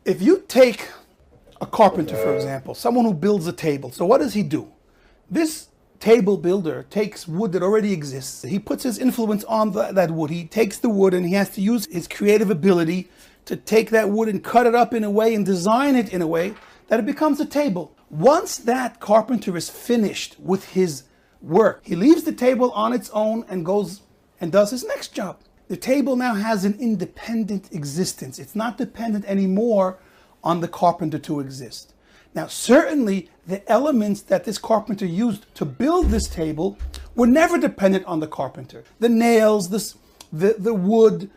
If you take a carpenter, for example, someone who builds a table, so what does he do? This table builder takes wood that already exists. He puts his influence on that wood. He takes the wood and he has to use his creative ability to take that wood and cut it up in a way and design it in a way that it becomes a table. Once that carpenter is finished with his work, he leaves the table on its own and goes and does his next job. The table now has an independent existence. It's not dependent anymore on the carpenter to exist. Now, certainly the elements that this carpenter used to build this table were never dependent on the carpenter. The nails, the wood,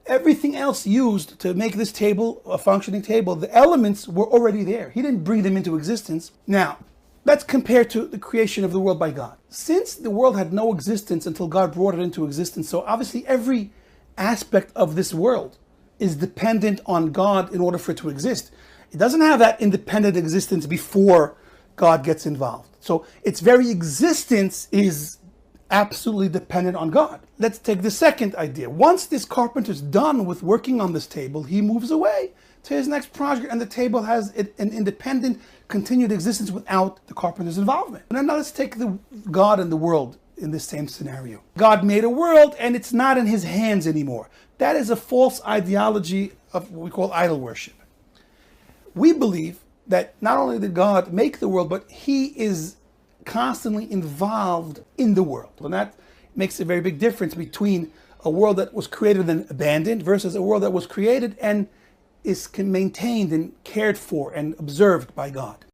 everything else used to make this table a functioning table, the elements were already there. He didn't bring them into existence. Now, that's compared to the creation of the world by God. Since the world had no existence until God brought it into existence, so obviously every aspect of this world is dependent on God in order for it to exist. It doesn't have that independent existence before God gets involved. So its very existence is absolutely dependent on God. Let's take the second idea. Once this carpenter's done with working on this table, he moves away to his next project and the table has an independent, continued existence without the carpenter's involvement. And now let's take the God and the world in this same scenario. God made a world and it's not in his hands anymore. That is a false ideology of what we call idol worship. We believe that not only did God make the world, but he is constantly involved in the world. And that makes a very big difference between a world that was created and abandoned versus a world that was created and is maintained and cared for and observed by God.